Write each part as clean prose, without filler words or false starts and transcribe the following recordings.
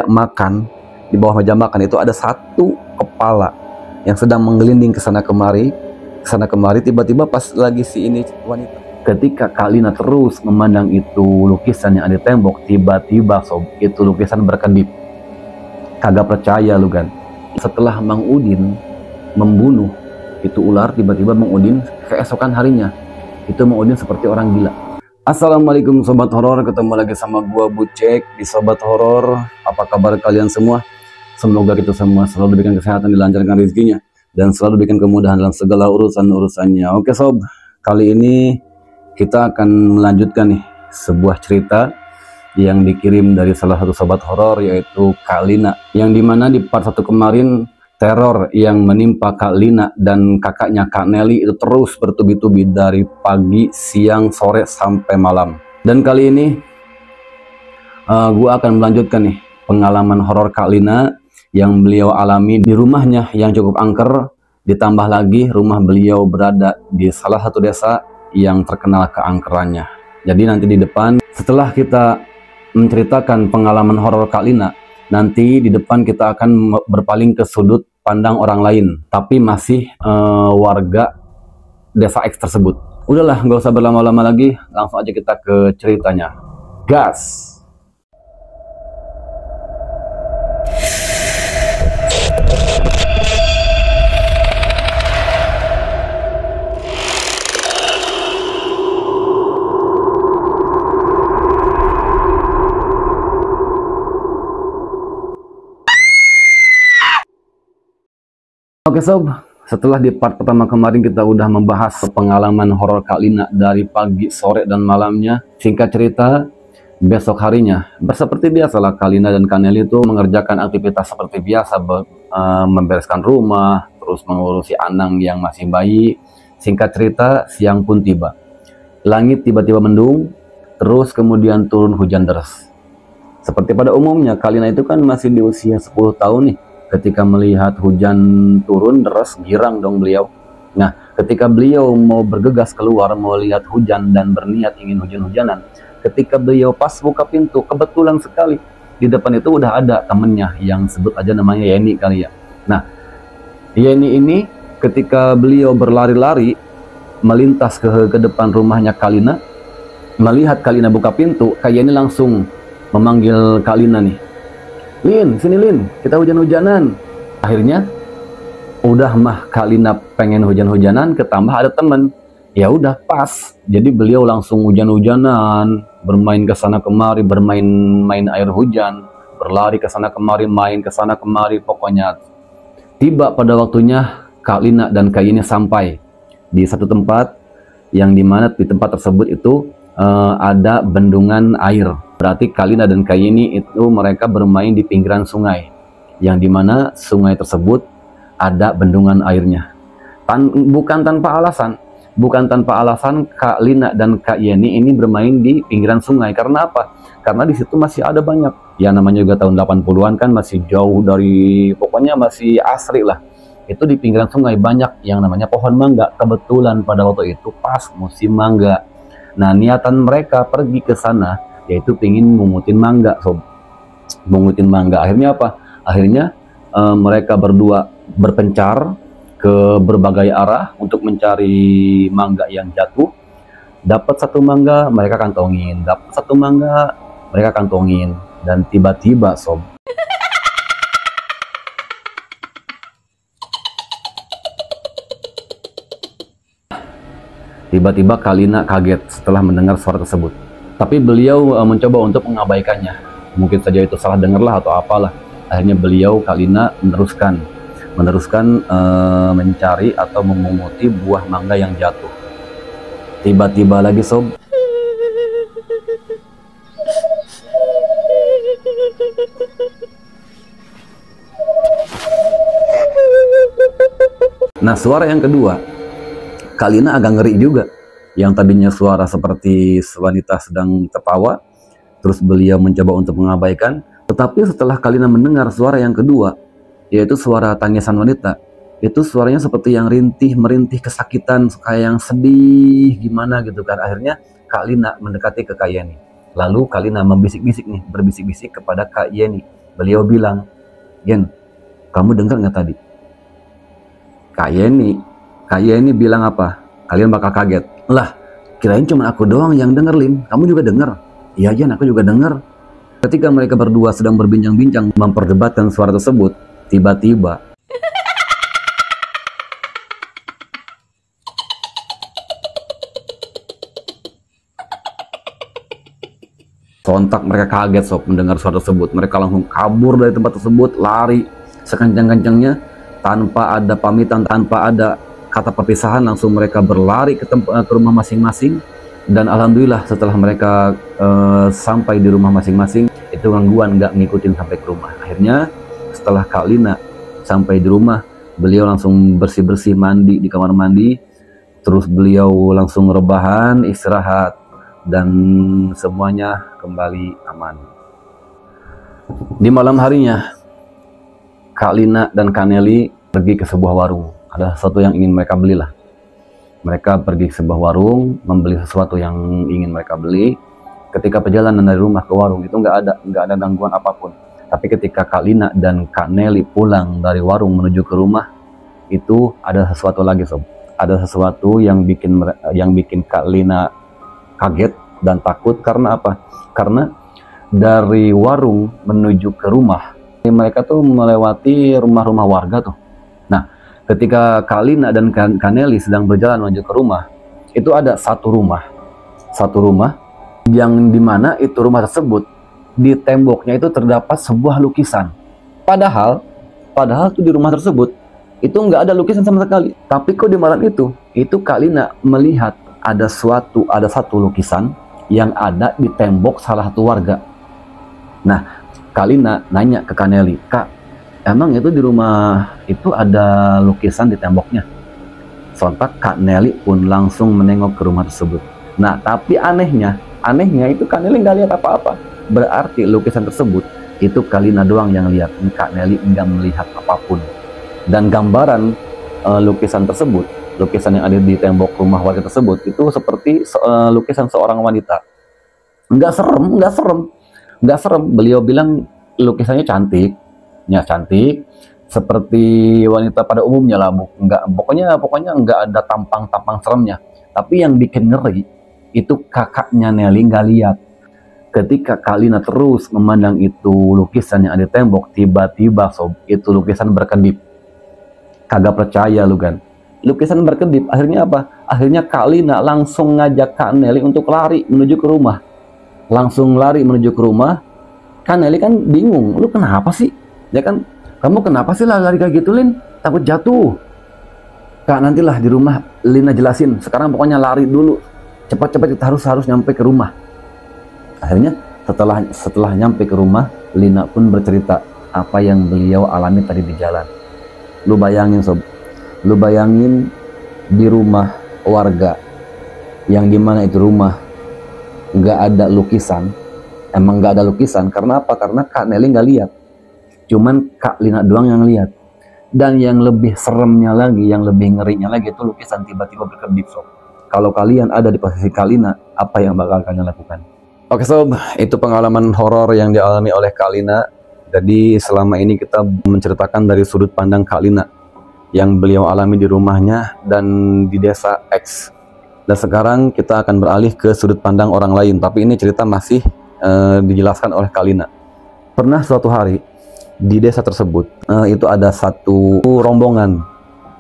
makan, di bawah meja makan itu ada satu kepala yang sedang menggelinding ke sana kemari, tiba-tiba pas lagi si ini wanita. Ketika Kak Lina terus memandang itu lukisan yang ada di tembok, tiba-tiba sob, itu lukisan berkedip. Kagak percaya lu kan. Setelah Mang Udin membunuh itu ular, tiba-tiba Mang Udin keesokan harinya itu Mang Udin seperti orang gila. Assalamualaikum sobat horor, ketemu lagi sama gua Bucek di Sobat Horor. Apa kabar kalian semua? Semoga kita semua selalu diberikan kesehatan, dilancarkan rezekinya, dan selalu diberikan kemudahan dalam segala urusan-urusannya. Oke sob, kali ini kita akan melanjutkan nih sebuah cerita yang dikirim dari salah satu sobat horor, yaitu Kak Lina. Yang dimana di part 1 kemarin, teror yang menimpa Kak Lina dan kakaknya Kak Nelly itu terus bertubi-tubi dari pagi, siang, sore, sampai malam. Dan kali ini gue akan melanjutkan nih pengalaman horor Kak Lina yang beliau alami di rumahnya yang cukup angker. Ditambah lagi rumah beliau berada di salah satu desa yang terkenal keangkerannya. Jadi nanti di depan, setelah kita menceritakan pengalaman horor Kak Lina, nanti di depan kita akan berpaling ke sudut pandang orang lain, tapi masih warga desa X tersebut. Udahlah, nggak usah berlama-lama lagi, langsung aja kita ke ceritanya. Gas! Oke sob, setelah di part pertama kemarin kita udah membahas pengalaman horor Kak Lina dari pagi, sore, dan malamnya. Singkat cerita, besok harinya seperti biasalah Kak Lina dan Kak Nelly itu mengerjakan aktivitas seperti biasa, membereskan rumah, terus mengurusi Anang yang masih bayi. Singkat cerita, siang pun tiba. Langit tiba-tiba mendung, terus kemudian turun hujan deras. Seperti pada umumnya, Kak Lina itu kan masih di usia 10 tahun nih. Ketika melihat hujan turun deras, girang dong beliau. Nah, ketika beliau mau bergegas keluar, mau lihat hujan dan berniat ingin hujan-hujanan, ketika beliau pas buka pintu, kebetulan sekali di depan itu udah ada temennya yang sebut aja namanya Yeni kali ya. Nah, Yeni ini ketika beliau berlari-lari melintas ke depan rumahnya Kak Lina, melihat Kak Lina buka pintu, Kak Yeni langsung memanggil Kak Lina nih. Lin, sini Lin, kita hujan-hujanan. Akhirnya udah mah Kak Lina pengen hujan-hujanan, ketambah ada temen. Ya udah pas. Jadi beliau langsung hujan-hujanan, bermain ke sana kemari, bermain air hujan, berlari ke sana kemari, main ke sana kemari, pokoknya. Tiba pada waktunya Kak Lina dan Kak Yeni sampai di satu tempat yang dimana di tempat tersebut itu ada bendungan air. Berarti Kak Lina dan Kak Yeni itu mereka bermain di pinggiran sungai, yang dimana sungai tersebut ada bendungan airnya. Bukan tanpa alasan Kak Lina dan Kak Yeni ini bermain di pinggiran sungai. Karena apa? Karena di situ masih ada banyak, ya namanya juga tahun 80-an kan, masih jauh dari, pokoknya masih asri lah. Itu di pinggiran sungai banyak yang namanya pohon mangga. Kebetulan pada waktu itu pas musim mangga. Nah, niatan mereka pergi ke sana yaitu pingin mungutin mangga sob. Mungutin mangga. Akhirnya apa? Akhirnya mereka berdua berpencar ke berbagai arah untuk mencari mangga yang jatuh. Dapat satu mangga mereka kantongin, dapat satu mangga mereka kantongin, dan tiba-tiba sob, tiba-tiba Kak Lina kaget setelah mendengar suara tersebut. Tapi beliau mencoba untuk mengabaikannya. Mungkin saja itu salah dengarlah atau apalah. Akhirnya beliau, Kak Lina, meneruskan mencari atau memunguti buah mangga yang jatuh. Tiba-tiba lagi sob, nah suara yang kedua, Kak Lina agak ngeri juga. Yang tadinya suara seperti wanita sedang tertawa, terus beliau mencoba untuk mengabaikan. Tetapi setelah Kak Lina mendengar suara yang kedua, yaitu suara tangisan wanita, itu suaranya seperti yang merintih kesakitan, kayak yang sedih gimana gitu kan. Akhirnya Kak Lina mendekati ke Kak Yeni. Lalu Kak Lina berbisik-bisik kepada Kak Yeni. Beliau bilang, Gen, kamu dengar nggak tadi? Kak Yeni bilang apa? Kalian bakal kaget. Lah, kirain cuma aku doang yang denger, Lim. Kamu juga denger? Iya, Jen, aku juga denger. Ketika mereka berdua sedang berbincang-bincang memperdebatkan suara tersebut, tiba-tiba sontak mereka kaget sob mendengar suara tersebut. Mereka langsung kabur dari tempat tersebut, lari sekencang-kencangnya tanpa ada pamitan, tanpa ada kata perpisahan. Langsung mereka berlari ke rumah masing-masing. Dan alhamdulillah setelah mereka sampai di rumah masing-masing, itu gangguan nggak ngikutin sampai ke rumah. Akhirnya setelah Kak Lina sampai di rumah, beliau langsung bersih-bersih, mandi di kamar mandi. Terus beliau langsung rebahan, istirahat, dan semuanya kembali aman. Di malam harinya, Kak Lina dan Kak Nelly pergi ke sebuah warung. Ada sesuatu yang ingin mereka belilah. Mereka pergi ke sebuah warung, membeli sesuatu yang ingin mereka beli. Ketika perjalanan dari rumah ke warung itu nggak ada gangguan apapun. Tapi ketika Kak Lina dan Kak Nelly pulang dari warung menuju ke rumah, itu ada sesuatu lagi sob. Ada sesuatu yang bikin Kak Lina kaget dan takut. Karena apa? Karena dari warung menuju ke rumah, mereka tuh melewati rumah-rumah warga tuh. Nah, ketika Kak Lina dan Kak Nelly sedang berjalan menuju ke rumah, itu ada satu rumah yang dimana itu rumah tersebut di temboknya itu terdapat sebuah lukisan. Padahal tuh di rumah tersebut itu nggak ada lukisan sama sekali. Tapi kok di malam itu Kak Lina melihat ada satu lukisan yang ada di tembok salah satu warga. Nah, Kak Lina nanya ke Kak Nelly, Kak, emang itu di rumah itu ada lukisan di temboknya? Sontak Kak Nelly pun langsung menengok ke rumah tersebut. Nah, tapi anehnya itu Kak Nelly nggak lihat apa-apa. Berarti lukisan tersebut itu Kak Lina doang yang lihat. Kak Nelly nggak melihat apapun. Dan gambaran lukisan tersebut, lukisan yang ada di tembok rumah warga tersebut itu seperti lukisan seorang wanita. Nggak serem. Beliau bilang lukisannya cantik, seperti wanita pada umumnya lah. Pokoknya nggak ada tampang seremnya. Tapi yang bikin ngeri itu kakaknya Nelly nggak lihat. Ketika Kak Lina terus memandang itu lukisan yang ada di tembok, tiba-tiba sob, itu lukisan berkedip. Kagak percaya lu kan? Lukisan berkedip. Akhirnya apa? Akhirnya Kak Lina langsung ngajak Kak Nelly untuk lari menuju ke rumah. Kak Nelly kan bingung, lu kenapa sih? Ya kan, kamu kenapa sih lari kayak gitu, Lin? Takut jatuh. Kak, nantilah di rumah Lina jelasin. Sekarang pokoknya lari dulu. Cepat-cepat kita harus nyampe ke rumah. Akhirnya setelah nyampe ke rumah, Lina pun bercerita apa yang beliau alami tadi di jalan. Lu bayangin sob, di rumah warga yang dimana itu rumah nggak ada lukisan. Emang nggak ada lukisan karena apa? Karena Kak Nelly nggak lihat, cuman Kak Lina doang yang lihat. Dan yang lebih seremnya lagi, yang lebih ngerinya lagi, itu lukisan tiba-tiba berkedip sob. Kalau kalian ada di posisi Kak Lina, apa yang bakal kalian lakukan? Oke sob, itu pengalaman horor yang dialami oleh Kak Lina. Jadi selama ini kita menceritakan dari sudut pandang Kak Lina yang beliau alami di rumahnya dan di desa X. Dan sekarang kita akan beralih ke sudut pandang orang lain, tapi ini cerita masih dijelaskan oleh Kak Lina. Pernah suatu hari di desa tersebut itu ada satu rombongan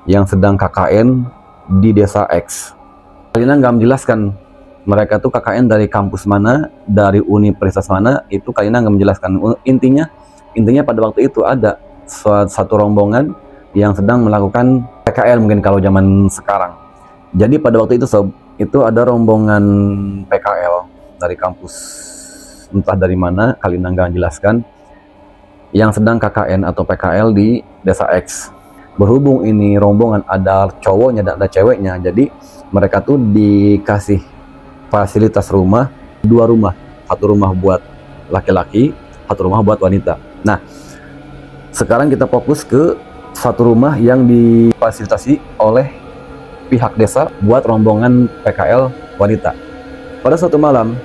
yang sedang KKN di desa X. Kak Lina nggak menjelaskan mereka tuh KKN dari kampus mana, dari universitas mana, itu Kak Lina nggak menjelaskan. Intinya pada waktu itu ada satu rombongan yang sedang melakukan PKL mungkin kalau zaman sekarang. Jadi pada waktu itu sob, itu ada rombongan PKL dari kampus entah dari mana, Kak Lina nggak menjelaskan, yang sedang KKN atau PKL di desa X. Berhubung ini rombongan ada cowoknya dan ada ceweknya, jadi mereka tuh dikasih fasilitas rumah, 2 rumah, 1 rumah buat laki-laki, 1 rumah buat wanita. Nah, sekarang kita fokus ke 1 rumah yang difasilitasi oleh pihak desa buat rombongan PKL wanita. Pada suatu malam,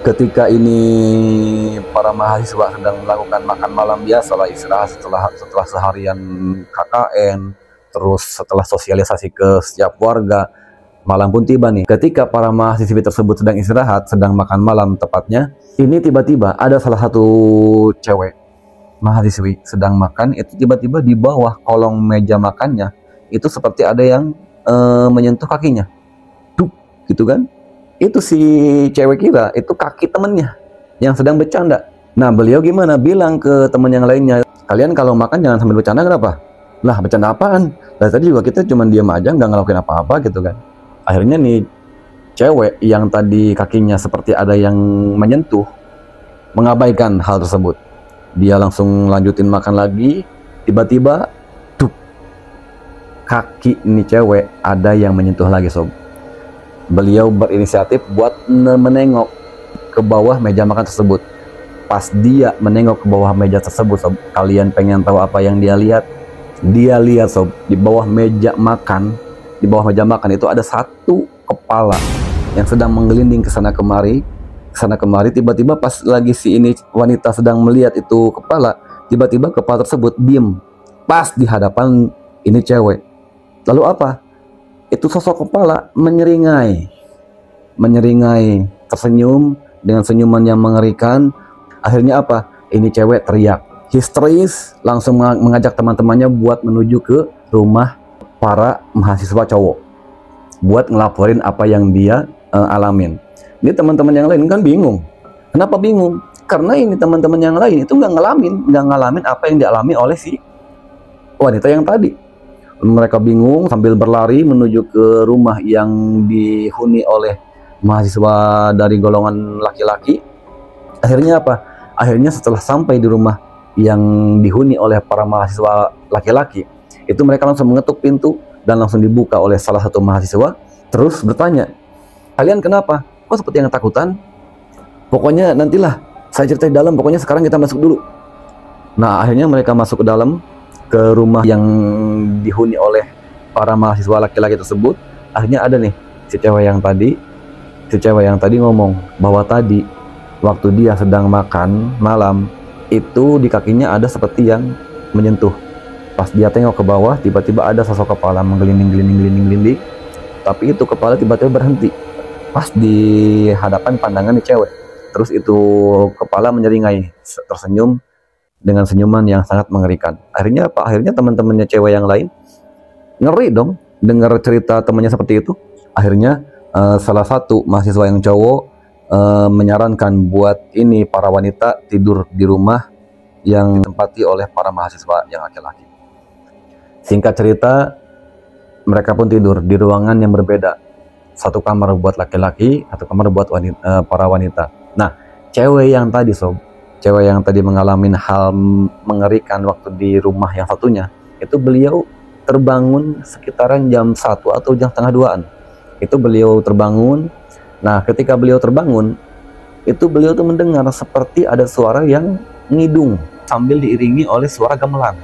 Ketika ini para mahasiswa sedang melakukan makan malam biasa lah, istirahat setelah seharian KKN, terus setelah sosialisasi ke setiap warga, malam pun tiba nih. Ketika para mahasiswi tersebut sedang istirahat, sedang makan malam tepatnya, ini tiba-tiba ada salah satu cewek mahasiswi sedang makan, itu tiba-tiba di bawah kolong meja makannya itu seperti ada yang menyentuh kakinya, duk, gitu kan? Itu si cewek kira itu kaki temennya yang sedang bercanda. Nah, beliau gimana? Bilang ke teman yang lainnya, kalian kalau makan jangan sambil bercanda, kenapa? Lah, bercanda apaan? Dari tadi juga kita cuma diam aja, nggak ngelakuin apa-apa gitu kan. Akhirnya nih cewek yang tadi kakinya seperti ada yang menyentuh mengabaikan hal tersebut. Dia langsung lanjutin makan lagi. Tiba-tiba tuh kaki nih cewek ada yang menyentuh lagi, sob. Beliau berinisiatif buat menengok ke bawah meja makan tersebut. Pas dia menengok ke bawah meja tersebut, sob, kalian pengen tahu apa yang dia lihat? Dia lihat, sob, di bawah meja makan, itu ada satu kepala yang sedang menggelinding ke sana kemari. Tiba-tiba pas lagi si ini wanita sedang melihat itu kepala, tiba-tiba kepala tersebut diem pas di hadapan ini cewek. Lalu apa? Itu sosok kepala menyeringai, tersenyum dengan senyuman yang mengerikan. Akhirnya apa? Ini cewek teriak, histeris, langsung mengajak teman-temannya buat menuju ke rumah para mahasiswa cowok, buat ngelaporin apa yang dia alamin. Ini teman-teman yang lain kan bingung. Kenapa bingung? Karena ini teman-teman yang lain itu nggak ngalamin apa yang dialami oleh si wanita yang tadi. Mereka bingung sambil berlari menuju ke rumah yang dihuni oleh mahasiswa dari golongan laki-laki. Akhirnya apa? Akhirnya setelah sampai di rumah yang dihuni oleh para mahasiswa laki-laki, itu mereka langsung mengetuk pintu dan langsung dibuka oleh salah satu mahasiswa. Terus bertanya, kalian kenapa? Kok seperti yang ketakutan? Pokoknya nantilah saya ceritain dalam, pokoknya sekarang kita masuk dulu. Nah, akhirnya mereka masuk ke dalam, ke rumah yang dihuni oleh para mahasiswa laki-laki tersebut. Akhirnya ada nih si cewek yang tadi ngomong bahwa tadi waktu dia sedang makan malam itu di kakinya ada seperti yang menyentuh. Pas dia tengok ke bawah, tiba-tiba ada sosok kepala menggelinding, tapi itu kepala tiba-tiba berhenti pas di hadapan pandangan di cewek. Terus itu kepala menyeringai, tersenyum dengan senyuman yang sangat mengerikan. Akhirnya apa? Akhirnya teman-temannya cewek yang lain ngeri dong dengar cerita temannya seperti itu. Akhirnya salah satu mahasiswa yang cowok menyarankan buat ini para wanita tidur di rumah yang ditempati oleh para mahasiswa yang laki-laki. Singkat cerita, mereka pun tidur di ruangan yang berbeda. Satu kamar buat laki-laki, satu kamar buat para wanita. Nah, cewek yang tadi mengalami hal mengerikan waktu di rumah yang satunya, itu beliau terbangun sekitaran jam 1 atau jam setengah 2-an. Itu beliau terbangun. Nah, ketika beliau terbangun, itu beliau tuh mendengar seperti ada suara yang ngidung sambil diiringi oleh suara gamelan.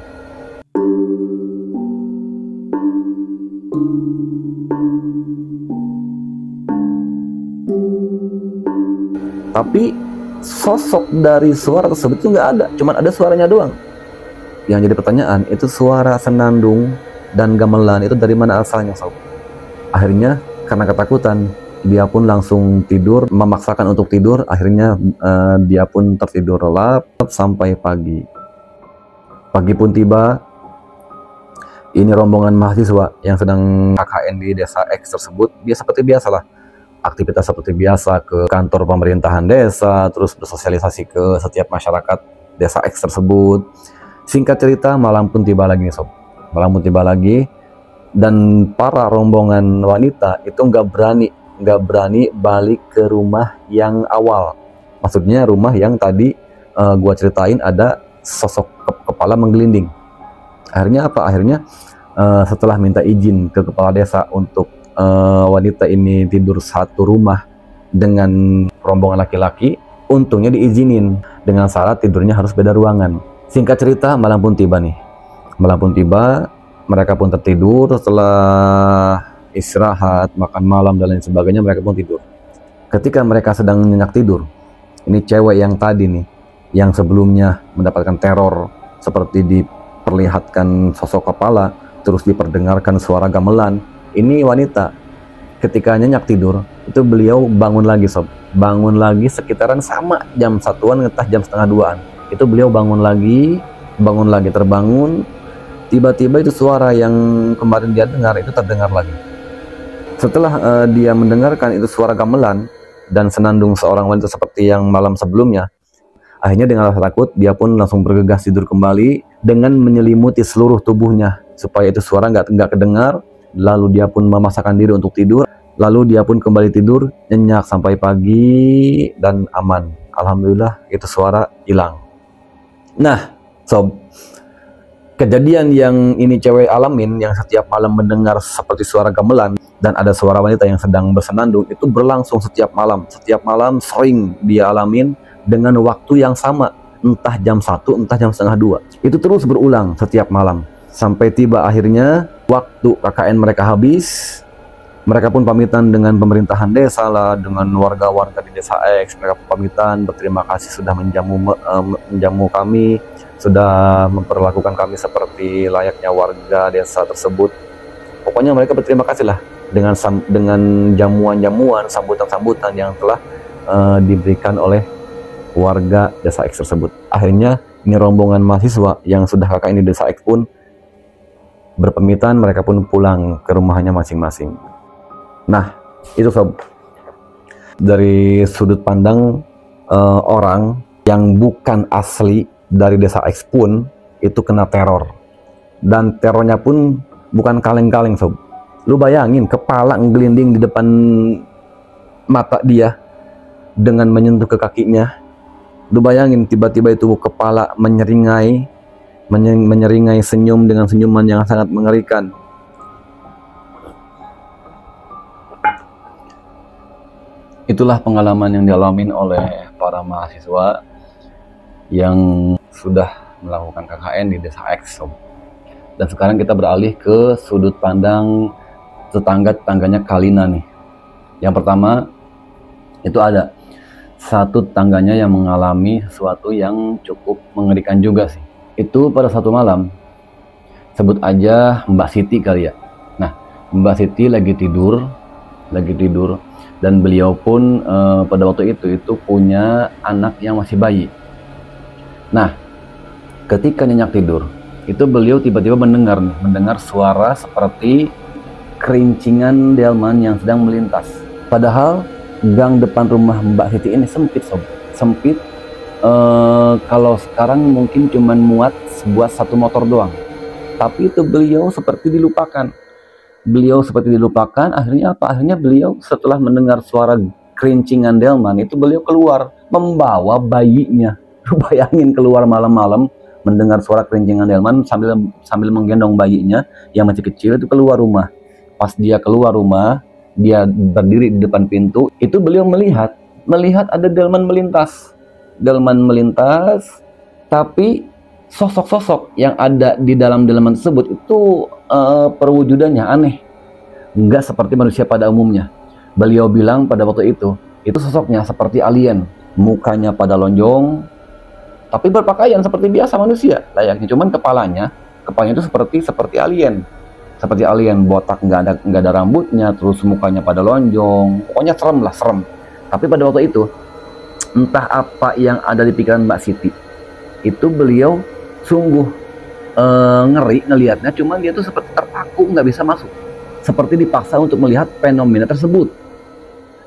Tapi sosok dari suara tersebut itu nggak ada, cuman ada suaranya doang. Yang jadi pertanyaan, itu suara senandung dan gamelan itu dari mana asalnya, sob? Akhirnya karena ketakutan, dia pun langsung tidur, memaksakan untuk tidur. Akhirnya dia pun tertidur lelap sampai pagi. Pagi pun tiba. Ini rombongan mahasiswa yang sedang KKN di desa X tersebut, dia seperti biasalah, aktivitas seperti biasa ke kantor pemerintahan desa, terus bersosialisasi ke setiap masyarakat desa X tersebut. Singkat cerita, malam pun tiba lagi nih, sob. Malam pun tiba lagi, dan para rombongan wanita itu nggak berani balik ke rumah yang awal. Maksudnya rumah yang tadi gua ceritain ada sosok kepala menggelinding. Akhirnya apa? Akhirnya setelah minta izin ke kepala desa untuk wanita ini tidur satu rumah dengan rombongan laki-laki, untungnya diizinin dengan syarat tidurnya harus beda ruangan. Singkat cerita, malam pun tiba nih. Malam pun tiba, mereka pun tertidur. Setelah istirahat, makan malam dan lain sebagainya, mereka pun tidur. Ketika mereka sedang nyenyak tidur, Ini cewek yang tadi nih, yang sebelumnya mendapatkan teror seperti diperlihatkan sosok kepala, terus diperdengarkan suara gamelan. Ini wanita, ketika nyenyak tidur, itu beliau bangun lagi sob. Bangun lagi sekitaran sama jam 1-an, entah jam setengah 2-an. Itu beliau bangun lagi, terbangun. Tiba-tiba itu suara yang kemarin dia dengar itu terdengar lagi. Setelah dia mendengarkan itu suara gamelan dan senandung seorang wanita seperti yang malam sebelumnya, akhirnya dengan rasa takut dia pun langsung bergegas tidur kembali dengan menyelimuti seluruh tubuhnya supaya itu suara nggak kedengar. Lalu dia pun memaksakan diri untuk tidur. Lalu dia pun kembali tidur nyenyak sampai pagi dan aman. Alhamdulillah itu suara hilang. Nah, sob, kejadian yang ini cewek alamin, yang setiap malam mendengar seperti suara gamelan dan ada suara wanita yang sedang bersenandung, itu berlangsung setiap malam. Setiap malam sering dia alamin dengan waktu yang sama, entah jam 1, entah jam setengah 2. Itu terus berulang setiap malam. Sampai tiba akhirnya waktu KKN mereka habis, mereka pun pamitan dengan pemerintahan desa lah, dengan warga-warga di desa X. Mereka pamitan berterima kasih sudah menjamu kami, sudah memperlakukan kami seperti layaknya warga desa tersebut. Pokoknya mereka berterima kasih lah dengan jamuan-jamuan, sambutan-sambutan yang telah diberikan oleh warga desa X tersebut. Akhirnya ini rombongan mahasiswa yang sudah KKN di desa X pun berpamitan, mereka pun pulang ke rumahnya masing-masing. Nah, itu sob, dari sudut pandang orang yang bukan asli dari desa X pun itu kena teror, dan terornya pun bukan kaleng-kaleng sob. Lu bayangin kepala ngelinding di depan mata dia dengan menyentuh ke kakinya. Lu bayangin tiba-tiba itu kepala menyeringai senyum dengan senyuman yang sangat mengerikan. Itulah pengalaman yang dialami oleh para mahasiswa yang sudah melakukan KKN di desa X sob. Dan sekarang kita beralih ke sudut pandang tetangga-tetangganya Kalina nih. Yang pertama, itu ada satu tetangganya yang mengalami sesuatu yang cukup mengerikan juga sih. Itu pada satu malam, sebut aja Mbak Siti kali ya. Nah, Mbak Siti lagi tidur, dan beliau pun pada waktu itu punya anak yang masih bayi. Nah, ketika nyenyak tidur, itu beliau tiba-tiba mendengar suara seperti kerincingan delman yang sedang melintas. Padahal gang depan rumah Mbak Siti ini sempit sob, sempit. Kalau sekarang mungkin cuman muat buat satu motor doang. Tapi itu beliau seperti dilupakan. Akhirnya apa? Akhirnya beliau setelah mendengar suara kerincingan delman itu beliau keluar membawa bayinya. Bayangin keluar malam-malam mendengar suara kerincingan delman sambil menggendong bayinya yang masih kecil, itu keluar rumah. Pas dia keluar rumah, dia berdiri di depan pintu, itu beliau melihat ada delman melintas, tapi sosok-sosok yang ada di dalam delman tersebut itu perwujudannya aneh, nggak seperti manusia pada umumnya. Beliau bilang pada waktu itu sosoknya seperti alien, mukanya pada lonjong, tapi berpakaian seperti biasa manusia layaknya, cuman kepalanya itu seperti alien, botak, nggak ada rambutnya, terus mukanya pada lonjong, pokoknya serem. Tapi pada waktu itu entah apa yang ada di pikiran Mbak Siti, itu beliau sungguh ngeri ngelihatnya, cuman dia tuh seperti terpaku, nggak bisa masuk, seperti dipaksa untuk melihat fenomena tersebut.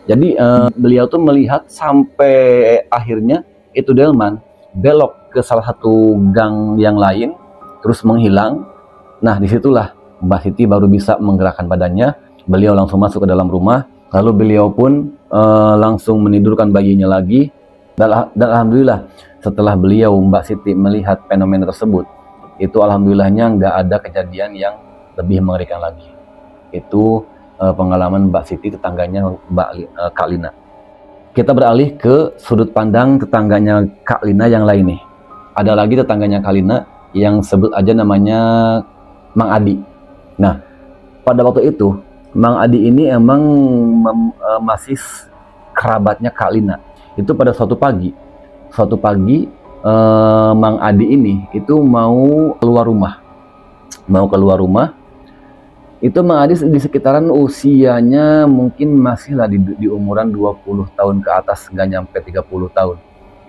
Jadi beliau tuh melihat sampai akhirnya itu delman belok ke salah satu gang yang lain, terus menghilang. Nah, disitulah Mbak Siti baru bisa menggerakkan badannya. Beliau langsung masuk ke dalam rumah, lalu beliau pun langsung menidurkan bayinya lagi. Dan alhamdulillah setelah beliau Mbak Siti melihat fenomena tersebut, itu alhamdulillahnya nggak ada kejadian yang lebih mengerikan lagi. Itu pengalaman Mbak Siti, tetangganya Kak Lina. Kita beralih ke sudut pandang tetangganya Kak Lina yang lain nih. Ada lagi tetangganya Kak Lina yang sebut aja namanya Mang Adi. Nah, pada waktu itu Mang Adi ini emang masih kerabatnya Kak Lina. Itu pada suatu pagi Mang Adi ini itu mau keluar rumah. Itu Mang Adi di sekitaran usianya mungkin masih lah di umuran 20 tahun ke atas, nggak nyampe 30 tahun.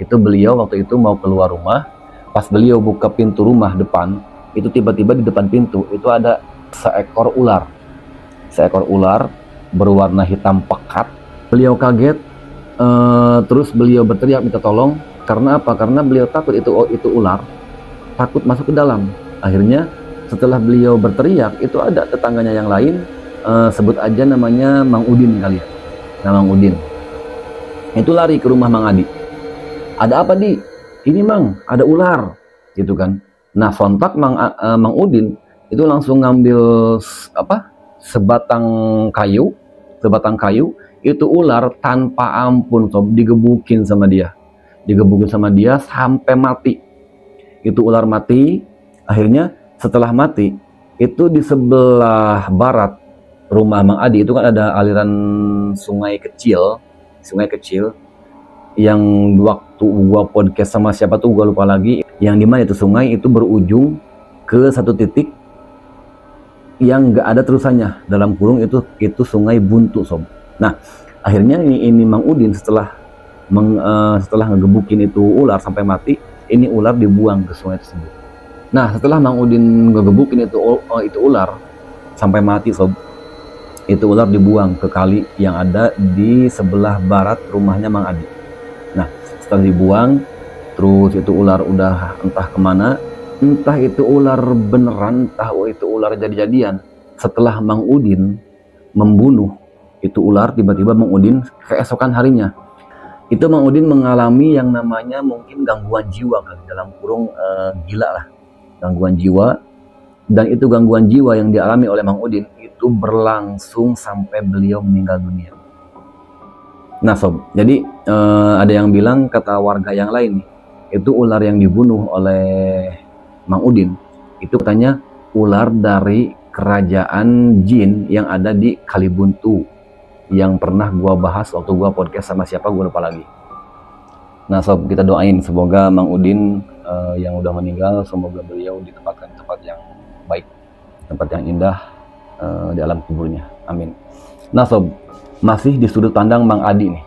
Itu beliau waktu itu mau keluar rumah. Pas beliau buka pintu rumah depan, itu tiba-tiba di depan pintu itu ada seekor ular berwarna hitam pekat. Beliau kaget, terus beliau berteriak minta tolong. Karena apa? Karena beliau takut itu ular, takut masuk ke dalam. Akhirnya setelah beliau berteriak, itu ada tetangganya yang lain, sebut aja namanya Mang Udin kali ya. Nah, Mang Udin itu lari ke rumah Mang Adi. Ada apa, Di? Ini Mang, ada ular, gitu kan. Nah, sontak Mang Udin itu langsung ngambil sebatang kayu, itu ular tanpa ampun sob, digebukin sama dia sampai mati. Itu ular mati. Akhirnya setelah mati, itu di sebelah barat rumah Mang Adi itu kan ada aliran sungai kecil yang waktu gua podcast sama siapa tuh gua lupa lagi, yang dimana itu sungai itu berujung ke satu titik yang nggak ada terusannya, dalam kurung itu sungai buntu sob. Nah, akhirnya ini Mang Udin setelah ngegebukin itu ular sampai mati, ini ular dibuang ke sungai tersebut. Nah, setelah Mang Udin ngegebukin itu ular sampai mati sob, itu ular dibuang ke kali yang ada di sebelah barat rumahnya Mang Adi. Nah, setelah dibuang, terus itu ular udah entah kemana, entah itu ular beneran, entah itu ular jadi-jadian. Setelah Mang Udin membunuh itu ular, tiba-tiba Mang Udin keesokan harinya itu Mang Udin mengalami yang namanya mungkin gangguan jiwa kali, dalam kurung gila lah, gangguan jiwa. Dan itu gangguan jiwa yang dialami oleh Mang Udin itu berlangsung sampai beliau meninggal dunia. Nah sob, jadi ada yang bilang, kata warga yang lain nih, itu ular yang dibunuh oleh Mang Udin itu katanya ular dari kerajaan jin yang ada di Kalibuntu, yang pernah gua bahas waktu gua podcast sama siapa gua lupa lagi. Nah sob, kita doain semoga Mang Udin yang udah meninggal, semoga beliau ditempatkan di tempat yang baik, tempat yang indah di alam kuburnya, amin. Nah sob, masih di sudut pandang Mang Adi nih.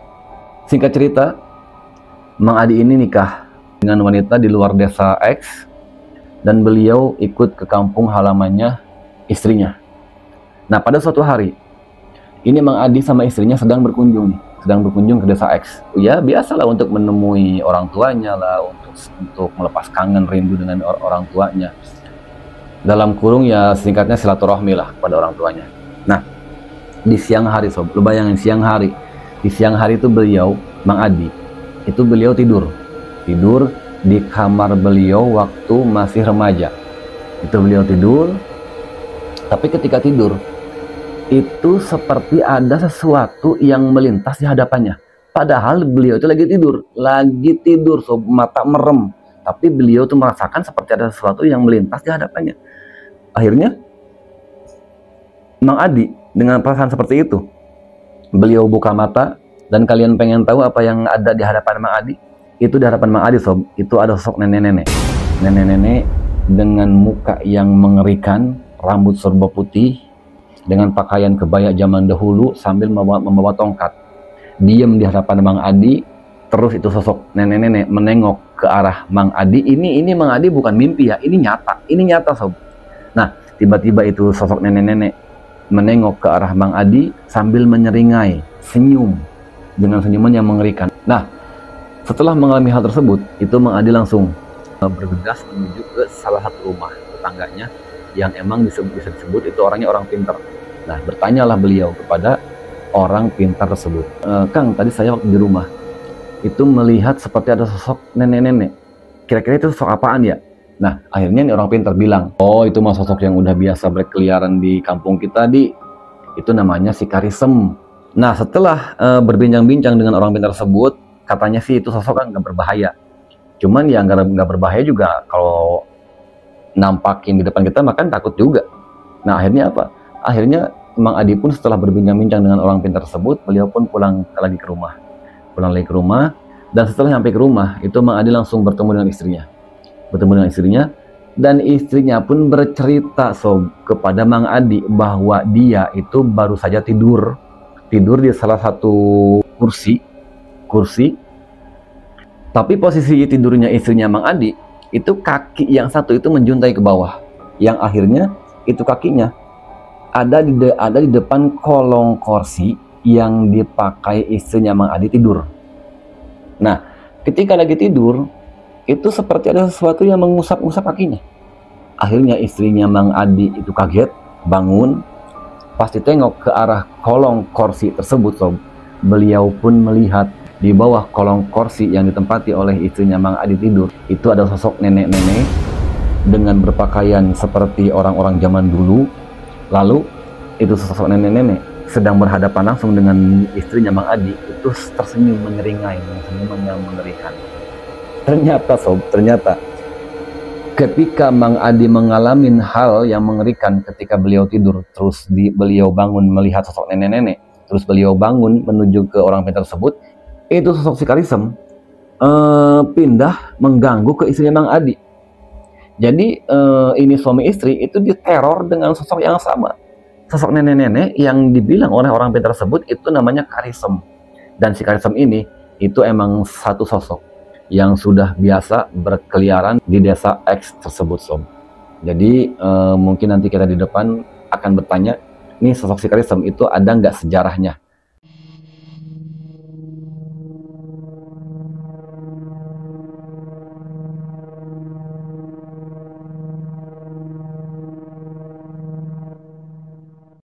Singkat cerita, Mang Adi ini nikah dengan wanita di luar desa X, dan beliau ikut ke kampung halamannya istrinya. Nah, pada suatu hari ini Mang Adi sama istrinya sedang berkunjung ke desa X. Ya biasalah, untuk menemui orang tuanya lah, untuk melepas kangen rindu dengan orang tuanya. Dalam kurung ya singkatnya silaturahmi lah pada orang tuanya. Nah, di siang hari sob, lu bayangin di siang hari itu Mang Adi itu beliau tidur di kamar beliau waktu masih remaja. Itu beliau tidur, tapi ketika tidur itu seperti ada sesuatu yang melintas di hadapannya. Padahal beliau itu lagi tidur sob, mata merem, tapi beliau tuh merasakan seperti ada sesuatu yang melintas di hadapannya. Akhirnya Mang Adi dengan perasaan seperti itu, beliau buka mata, dan kalian pengen tahu apa yang ada di hadapan Mang Adi? Itu di hadapan Mang Adi sob, itu ada sosok nenek-nenek dengan muka yang mengerikan, rambut serba putih, dengan pakaian kebaya zaman dahulu, sambil membawa tongkat. Diam di hadapan Mang Adi, terus itu sosok nenek-nenek menengok ke arah Mang Adi. Ini Mang Adi bukan mimpi ya, ini nyata sob. Nah, tiba-tiba itu sosok nenek-nenek menengok ke arah Mang Adi sambil menyeringai, senyum dengan senyuman yang mengerikan. Nah, setelah mengalami hal tersebut, itu Mang Adi langsung bergegas menuju ke salah satu rumah tetangganya yang emang bisa disebut itu orangnya orang pintar. Nah, bertanyalah beliau kepada orang pintar tersebut, Kang, tadi saya waktu di rumah itu melihat seperti ada sosok nenek-nenek. Kira-kira itu sosok apaan ya? Nah, akhirnya nih orang pintar bilang, oh itu mah sosok yang udah biasa berkeliaran di kampung kita, Di. Itu namanya si Karisem. Nah, setelah berbincang-bincang dengan orang pintar tersebut, katanya sih itu sosok kan nggak berbahaya. Cuman ya nggak berbahaya juga kalau nampakin di depan kita, makan takut juga. Nah, akhirnya apa? Akhirnya Mang Adi pun setelah berbincang-bincang dengan orang pintar tersebut, beliau pun pulang lagi ke rumah. Dan setelah sampai ke rumah, itu Mang Adi langsung bertemu dengan istrinya. Dan istrinya pun bercerita Sob kepada Mang Adi bahwa dia itu baru saja tidur di salah satu kursi. Tapi posisi tidurnya istrinya Mang Adi itu kaki yang satu itu menjuntai ke bawah, yang akhirnya itu kakinya ada di depan kolong kursi yang dipakai istrinya Mang Adi tidur. Nah, ketika lagi tidur, itu seperti ada sesuatu yang mengusap-usap kakinya. Akhirnya istrinya Mang Adi itu kaget, bangun, pasti tengok ke arah kolong kursi tersebut Sob. Beliau pun melihat di bawah kolong kursi yang ditempati oleh istrinya Mang Adi tidur, itu ada sosok nenek-nenek dengan berpakaian seperti orang-orang zaman dulu. Lalu itu sosok nenek-nenek sedang berhadapan langsung dengan istrinya Mang Adi, itu tersenyum menyeringai, senyuman yang mengerikan. Ternyata Sob, ketika Mang Adi mengalami hal yang mengerikan ketika beliau tidur, terus beliau bangun melihat sosok nenek-nenek, terus beliau bangun menuju ke orang pintar tersebut, itu sosok si Karisem pindah mengganggu ke istrinya Mang Adi. Jadi ini suami istri itu diteror dengan sosok yang sama. Sosok nenek-nenek yang dibilang oleh orang pintar tersebut itu namanya Karisem. Dan si Karisem ini itu emang satu sosok yang sudah biasa berkeliaran di desa X tersebut Sob. Jadi mungkin nanti kita di depan akan bertanya, nih sosok si Karisem itu ada nggak sejarahnya?